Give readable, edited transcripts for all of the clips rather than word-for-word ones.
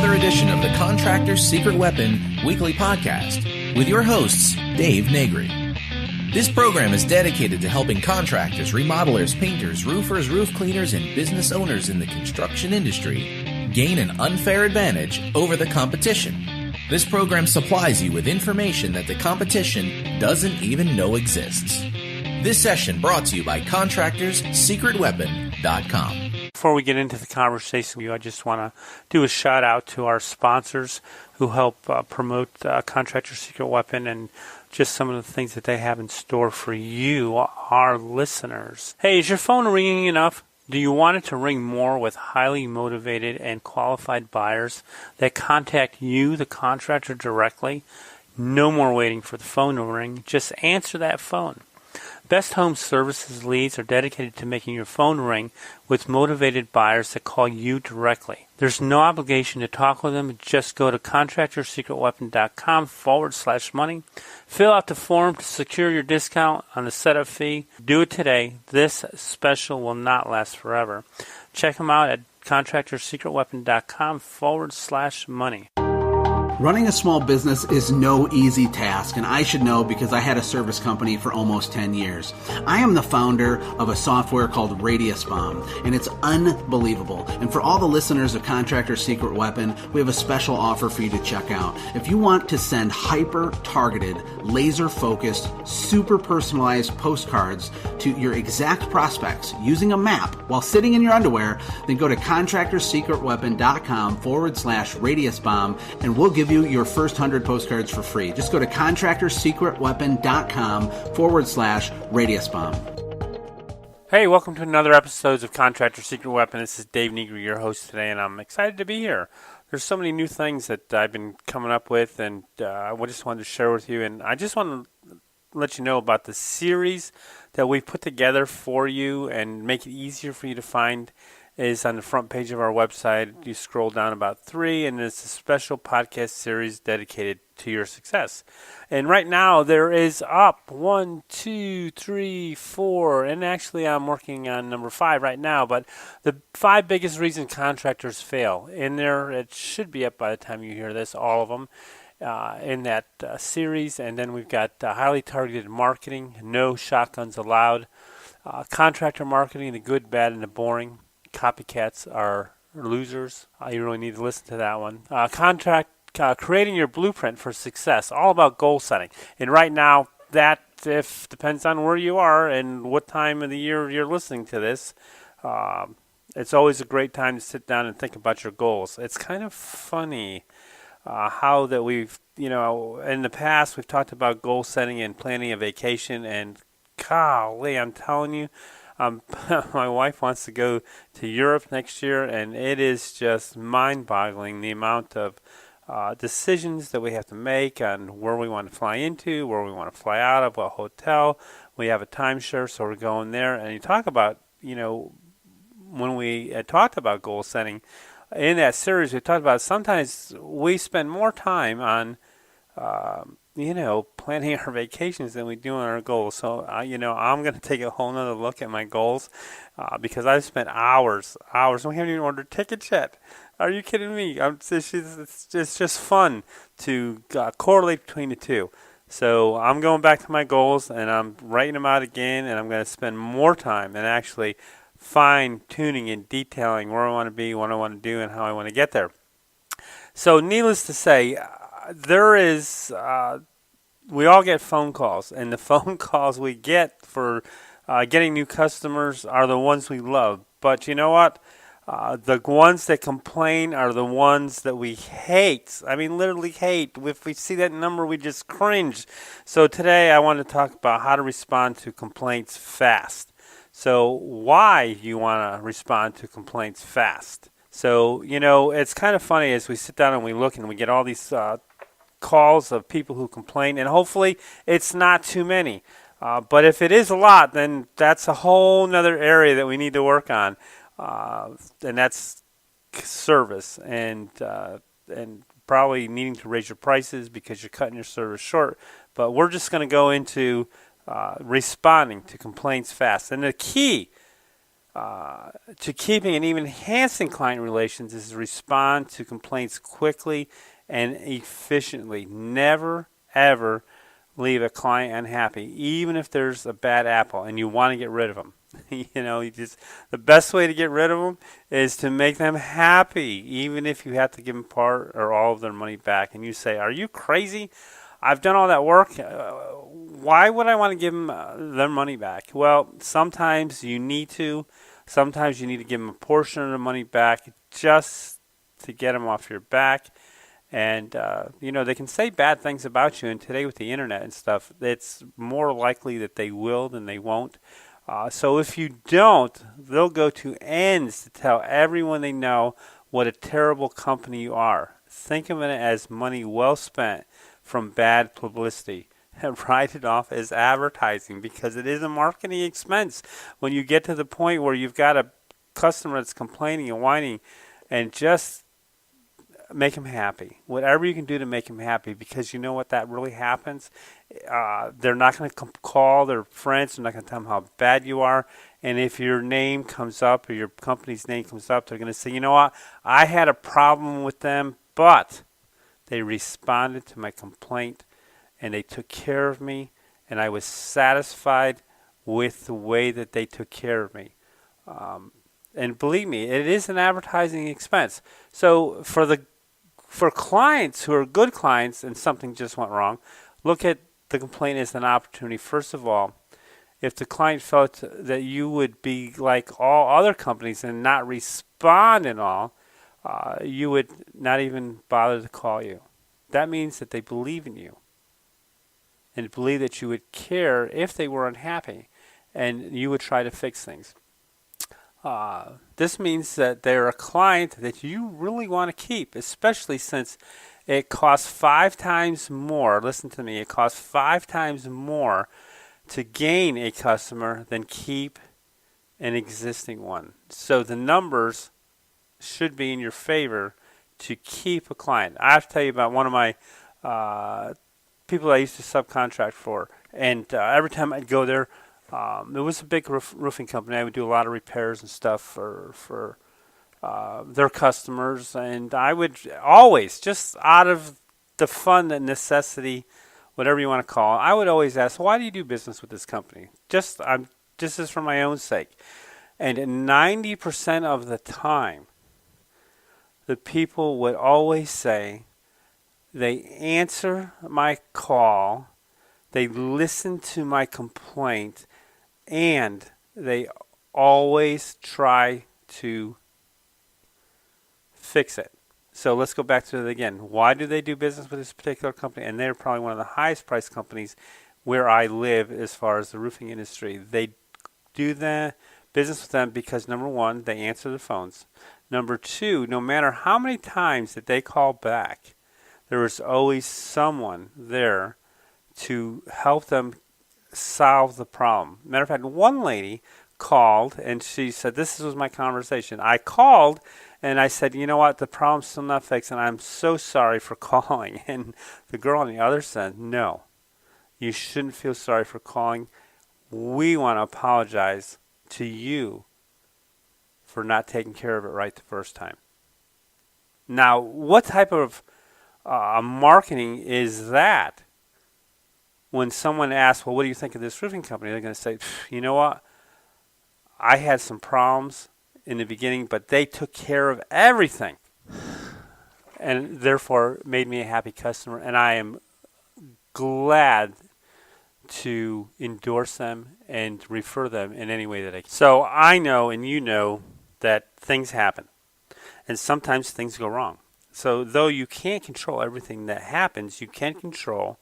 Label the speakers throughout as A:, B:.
A: another edition of the Contractor's Secret Weapon weekly podcast with your hosts, Dave Negri. This program is dedicated to helping contractors, remodelers, painters, roofers, roof cleaners, and business owners in the construction industry gain an unfair advantage over the competition. This program supplies you with information that the competition doesn't even know exists. This session brought to you by ContractorsSecretWeapon.com.
B: Before we get into the conversation with you, I just want to do a shout out to our sponsors who help promote Contractor's Secret Weapon and just some of the things that they have in store for you, our listeners. Hey, is your phone ringing enough? Do you want it to ring more with highly motivated and qualified buyers that contact you, the contractor, directly? No more waiting for the phone to ring. Just answer that phone. Best Home Services leads are dedicated to making your phone ring with motivated buyers that call you directly. There's no obligation to talk with them. Just go to ContractorSecretWeapon.com/money. Fill out the form to secure your discount on the setup fee. Do it today. This special will not last forever. Check them out at ContractorSecretWeapon.com/money.
C: Running a small business is no easy task, and I should know because I had a service company for almost 10 years. I am the founder of a software called Radius Bomb, and it's unbelievable. And for all the listeners of Contractor's Secret Weapon, we have a special offer for you to check out. If you want to send hyper-targeted, laser-focused, super personalized postcards to your exact prospects using a map while sitting in your underwear, then go to ContractorSecretWeapon.com/Radius Bomb, and we'll give you your first 100 postcards for free. Just go to ContractorSecretWeapon.com/Radius Bomb.
B: Hey, welcome to another episode of Contractor's Secret Weapon. This is Dave Negri, your host today, and I'm excited to be here. There's so many new things that I've been coming up with, and I just wanted to share with you. And I just want to let you know about the series that we put together for you and make it easier for you to find. Is on the front page of our website. You scroll down about 3, and it's a special podcast series dedicated to your success. And right now, there is up 1, 2, 3, 4, and actually I'm working on number 5 right now, but the 5 biggest reasons contractors fail. In there, it should be up by the time you hear this, all of them, in that series. And then we've got highly targeted marketing, no shotguns allowed, contractor marketing, the good, bad, and the boring. Copycats are losers. You really need to listen to that one. Creating your blueprint for success, all about goal setting. And right now, that depends on where you are and what time of the year you're listening to this. It's always a great time to sit down and think about your goals. It's kind of funny how that we've, in the past we've talked about goal setting and planning a vacation, and golly, I'm telling you, my wife wants to go to Europe next year, and it is just mind-boggling the amount of decisions that we have to make on where we want to fly into, where we want to fly out of, what hotel. We have a timeshare, so we're going there. And you talk about, when we talked about goal setting, in that series we talked about sometimes we spend more time on planning our vacations than we do on our goals. So, I'm going to take a whole nother look at my goals because I've spent hours. We haven't even ordered tickets yet. Are you kidding me? It's just fun to correlate between the two. So I'm going back to my goals, and I'm writing them out again, and I'm going to spend more time and actually fine-tuning and detailing where I want to be, what I want to do, and how I want to get there. So needless to say, there is, we all get phone calls, and the phone calls we get for getting new customers are the ones we love. But you know what? The ones that complain are the ones that we hate. I mean, literally hate. If we see that number, we just cringe. So today I want to talk about how to respond to complaints fast. So why you want to respond to complaints fast. So, it's kind of funny as we sit down and we look and we get all these calls of people who complain, and hopefully it's not too many. But if it is a lot, then that's a whole nother area that we need to work on, and that's service and probably needing to raise your prices because you're cutting your service short. But we're just going to go into responding to complaints fast. And the key to keeping and even enhancing client relations is to respond to complaints quickly and efficiently. Never, ever leave a client unhappy, even if there's a bad apple and you want to get rid of them. The best way to get rid of them is to make them happy, even if you have to give them part or all of their money back. And you say, "Are you crazy? I've done all that work. Why would I want to give them their money back?" Well, sometimes you need to. Sometimes you need to give them a portion of the money back just to get them off your back. And, they can say bad things about you. And today with the internet and stuff, it's more likely that they will than they won't. So if you don't, they'll go to ends to tell everyone they know what a terrible company you are. Think of it as money well spent from bad publicity. Write it off as advertising because it is a marketing expense. When you get to the point where you've got a customer that's complaining and whining, and just make them happy. Whatever you can do to make them happy, because you know what, that really happens. They're not going to call their friends. They're not going to tell them how bad you are. And if your name comes up or your company's name comes up, they're going to say, "You know what, I had a problem with them, but they responded to my complaint and they took care of me, and I was satisfied with the way that they took care of me." And believe me, it is an advertising expense. So for clients who are good clients and something just went wrong, look at the complaint as an opportunity. First of all, if the client felt that you would be like all other companies and not respond at all, you would not even bother to call you. That means that they believe in you and believe that you would care if they were unhappy and you would try to fix things. This means that they're a client that you really want to keep, especially since it costs 5 times more. Listen to me. It costs 5 times more to gain a customer than keep an existing one. So the numbers should be in your favor to keep a client. I have to tell you about one of my people I used to subcontract for. And every time I'd go there, it was a big roofing company. I would do a lot of repairs and stuff for their customers, and I would always, just out of the fun and necessity, whatever you want to call it, I would always ask, "Why do you do business with this company?" Just as for my own sake. And 90% of the time, the people would always say they answer my call, they listen to my complaint, and they always try to fix it. So let's go back to it again. Why do they do business with this particular company? And they're probably one of the highest priced companies where I live as far as the roofing industry. They do the business with them because, number one, they answer the phones. Number two, no matter how many times that they call back, there is always someone there to help them solve the problem. Matter of fact, one lady called and she said, "This was my conversation. I called and I said, you know what, the problem's still not fixed and I'm so sorry for calling." And the girl on the other said, "No, you shouldn't feel sorry for calling. We want to apologize to you for not taking care of it right the first time." Now, what type of marketing is that? When someone asks, "Well, what do you think of this roofing company?" They're going to say, "You know what? I had some problems in the beginning, but they took care of everything and therefore made me a happy customer, and I am glad to endorse them and refer them in any way that I can." So I know and you know that things happen, and sometimes things go wrong. So though you can't control everything that happens, you can control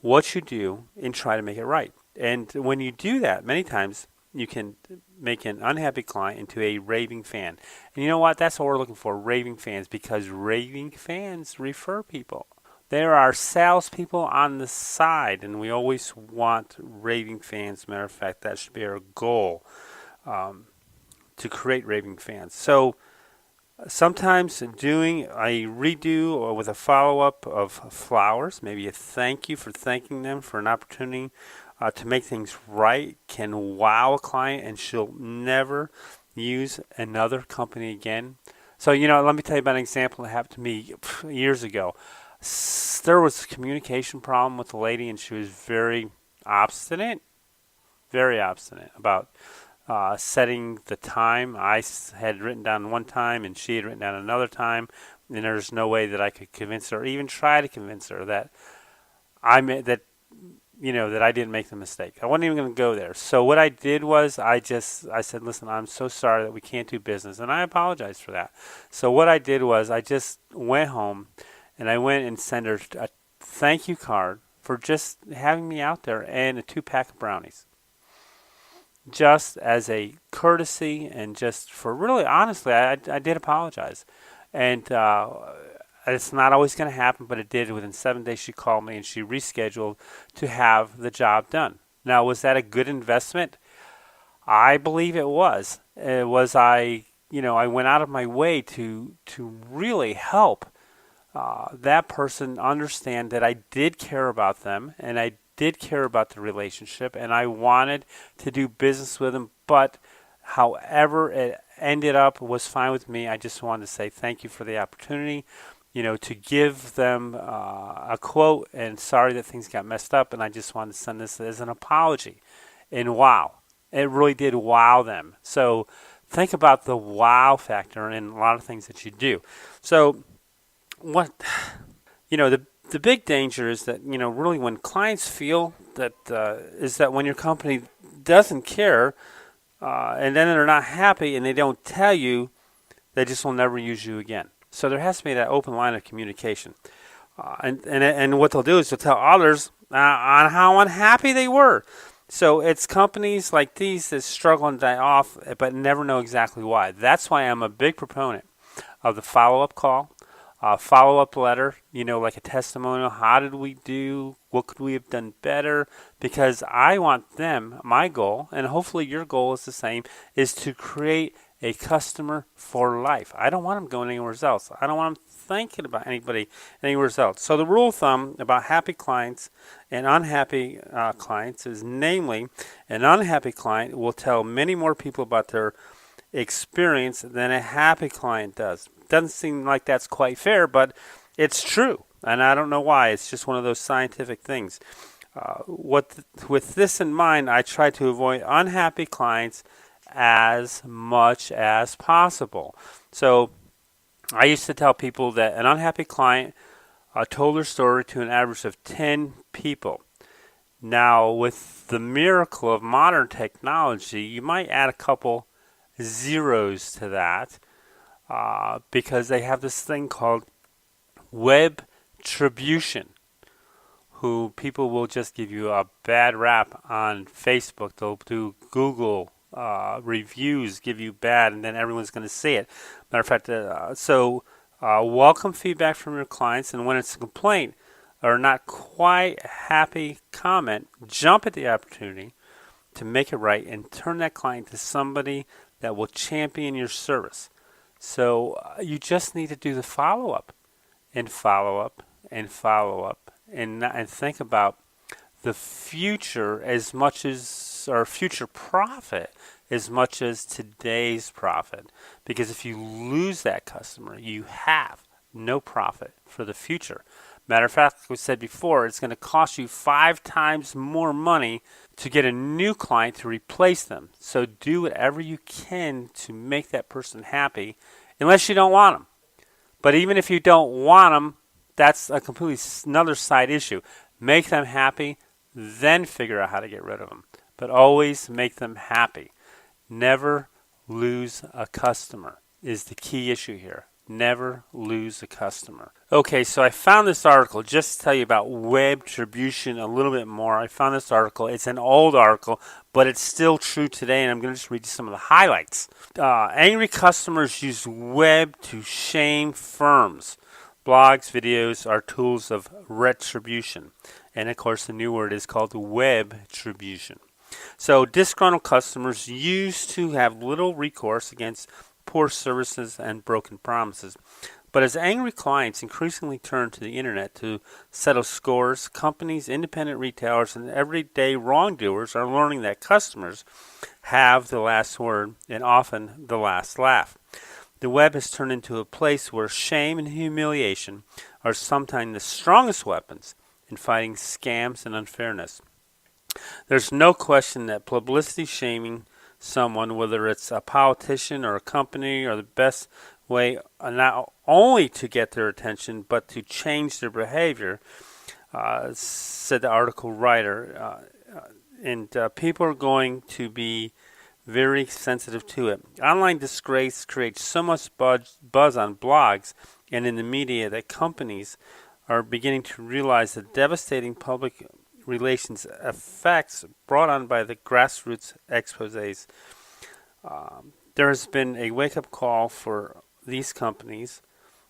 B: what you do and try to make it right. And when you do that, many times you can make an unhappy client into a raving fan. And you know what? That's what we're looking for, raving fans, because raving fans refer people. There are salespeople on the side, and we always want raving fans. Matter of fact, that should be our goal, to create raving fans. So sometimes doing a redo or with a follow-up of flowers, maybe a thank you for thanking them for an opportunity to make things right, can wow a client, and she'll never use another company again. So, let me tell you about an example that happened to me years ago. There was a communication problem with the lady, and she was very obstinate about setting the time. I had written down one time, and she had written down another time, and there's no way that I could convince her, or even try to convince her that that I didn't make the mistake. I wasn't even going to go there. So what I did was I said, listen, I'm so sorry that we can't do business, and I apologize for that. So what I did was I just went home, and I went and sent her a thank you card for just having me out there and a 2-pack of brownies. Just as a courtesy and just for really, honestly, I did apologize. And it's not always going to happen, but it did. Within 7 days, she called me and she rescheduled to have the job done. Now, was that a good investment? I believe it was. I went out of my way to really help that person understand that I did care about them and I did care about the relationship and I wanted to do business with them, but however it ended up was fine with me. I just wanted to say thank you for the opportunity, to give them a quote and sorry that things got messed up, and I just wanted to send this as an apology. And wow, it really did wow them. So think about the wow factor in a lot of things that you do. So the big danger is that, really when clients feel that, is that when your company doesn't care, and then they're not happy and they don't tell you, they just will never use you again. So there has to be that open line of communication. And what they'll do is they'll tell others on how unhappy they were. So it's companies like these that struggle and die off but never know exactly why. That's why I'm a big proponent of the follow-up call, follow-up letter, like a testimonial. How did we do? What could we have done better? Because I want them, my goal, and hopefully your goal is the same, is to create a customer for life. I don't want them going anywhere else. I don't want them thinking about anybody anywhere else. So the rule of thumb about happy clients and unhappy clients is, namely, an unhappy client will tell many more people about their experience than a happy client does. Doesn't seem like that's quite fair, but it's true. And I don't know why. It's just one of those scientific things. With this in mind, I try to avoid unhappy clients as much as possible. So I used to tell people that an unhappy client told their story to an average of 10 people. Now, with the miracle of modern technology, you might add a couple zeros to that because they have this thing called web attribution, who people will just give you a bad rap on Facebook. They'll do Google reviews, give you bad, and then everyone's going to see it. Matter of fact, welcome feedback from your clients, and when it's a complaint or not quite happy comment, jump at the opportunity to make it right and turn that client to somebody that will champion your service. So you just need to do the follow-up and follow-up and follow-up and think about the future as much as, or future profit as much as today's profit. Because if you lose that customer, you have no profit for the future. Matter of fact, like we said before, it's going to cost you 5 times more money to get a new client to replace them. So do whatever you can to make that person happy, unless you don't want them. But even if you don't want them, that's a completely another side issue. Make them happy, then figure out how to get rid of them. But always make them happy. Never lose a customer is the key issue here. Never lose a customer. Okay, so I found this article just to tell you about web attribution a little bit more. I found this article. It's an old article, but it's still true today, and I'm going to just read you some of the highlights. Angry customers use web to shame firms. Blogs, videos are tools of retribution. And, of course, the new word is called web attribution. So disgruntled customers used to have little recourse against poor services and broken promises. But as angry clients increasingly turn to the internet to settle scores, companies, independent retailers, and everyday wrongdoers are learning that customers have the last word and often the last laugh. The web has turned into a place where shame and humiliation are sometimes the strongest weapons in fighting scams and unfairness. There's no question that publicity shaming someone, whether it's a politician or a company, or the best way not only to get their attention but to change their behavior, said the article writer. And people are going to be very sensitive to it. Online disgrace creates so much buzz on blogs and in the media that companies are beginning to realize the devastating public relations effects brought on by the grassroots exposés. There has been a wake-up call for these companies.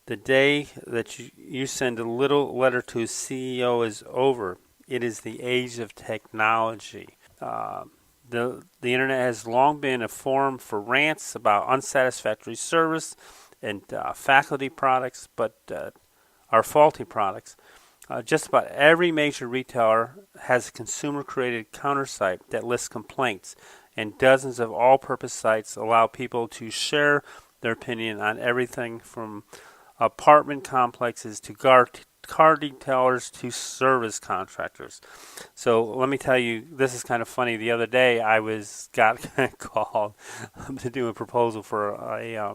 B: The day that you send a little letter to a CEO is over. It is the age of technology. The internet has long been a forum for rants about unsatisfactory service and faculty products, but are faulty products. Just about every major retailer has a consumer-created counter site that lists complaints, and dozens of all-purpose sites allow people to share their opinion on everything from apartment complexes to car detailers to service contractors. So let me tell you, this is kind of funny. The other day, I got called to do a proposal for a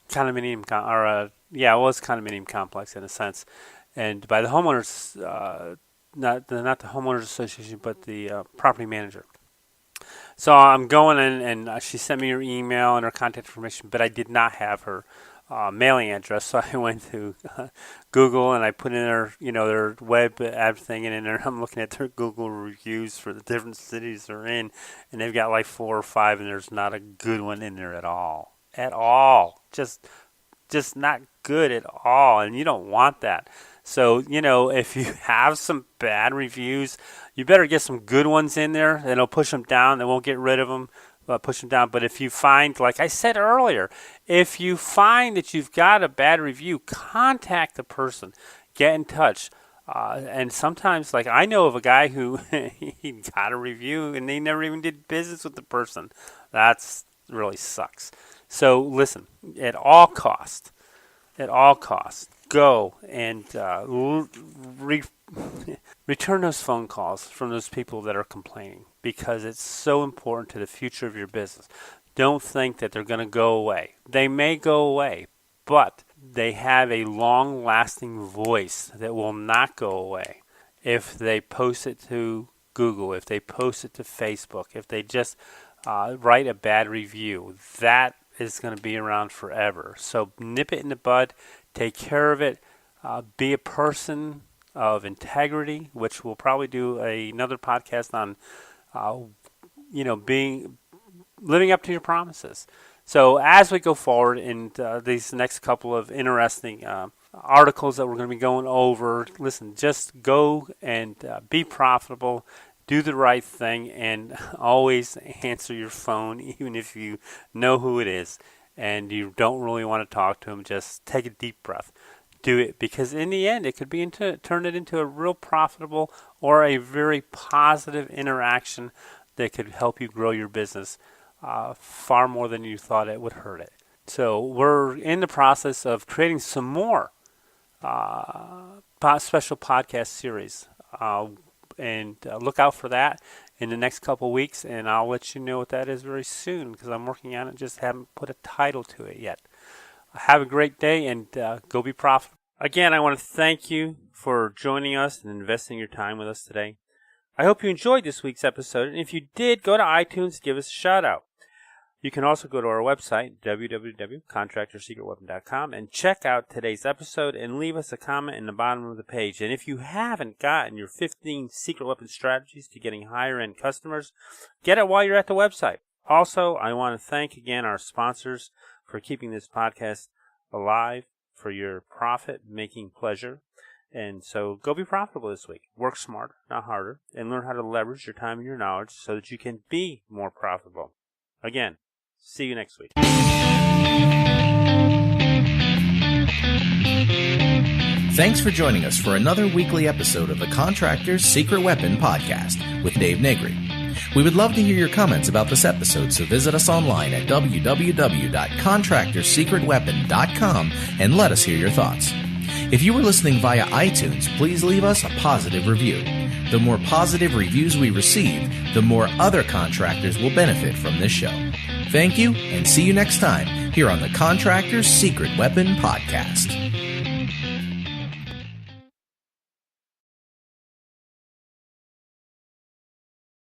B: condominium, it was condominium complex in a sense, and by the homeowners, not the homeowners association, but the property manager. So I'm going in, and she sent me her email and her contact information, but I did not have her mailing address. So I went to Google and I put in their web everything, and in there I'm looking at their Google reviews for the different cities they're in, and they've got like 4 or 5, and there's not a good one in there at all. Just not good at all, and you don't want that. So, if you have some bad reviews, you better get some good ones in there, and it'll push them down. They won't get rid of them, push them down. But if you find, like I said earlier, if you find that you've got a bad review, contact the person. Get in touch. And sometimes, like I know of a guy who he got a review, and they never even did business with the person. That's really sucks. So, listen, at all costs, go and return those phone calls from those people that are complaining, because it's so important to the future of your business. Don't think that they're going to go away. They may go away, but they have a long-lasting voice that will not go away. If they post it to Google, if they post it to Facebook, if they just write a bad review, that is going to be around forever. So nip it in the bud. Take care of it. Be a person of integrity, which we'll probably do another podcast on, living up to your promises. So as we go forward in these next couple of interesting articles that we're going to be going over, listen, just go and be profitable. Do the right thing, and always answer your phone, even if you know who it is and you don't really want to talk to them. Just take a deep breath. Do it, because in the end, it could be turn it into a real profitable or a very positive interaction that could help you grow your business far more than you thought it would hurt it. So we're in the process of creating some more special podcast series. And look out for that in the next couple weeks, and I'll let you know what that is very soon, because I'm working on it, just haven't put a title to it yet. Have a great day, and go be profitable. Again, I want to thank you for joining us and investing your time with us today. I hope you enjoyed this week's episode, and if you did, go to iTunes and give us a shout out. You can also go to our website, www.contractorsecretweapon.com, and check out today's episode and leave us a comment in the bottom of the page. And if you haven't gotten your 15 secret weapon strategies to getting higher-end customers, get it while you're at the website. Also, I want to thank again our sponsors for keeping this podcast alive for your profit-making pleasure. And so go be profitable this week. Work smarter, not harder, and learn how to leverage your time and your knowledge so that you can be more profitable. Again, see you next week.
A: Thanks for joining us for another weekly episode of the Contractor's Secret Weapon podcast with Dave Negri. We would love to hear your comments about this episode, so visit us online at www.contractorsecretweapon.com and let us hear your thoughts. If you are listening via iTunes, please leave us a positive review. The more positive reviews we receive, the more other contractors will benefit from this show. Thank you, and see you next time here on the Contractor's Secret Weapon Podcast.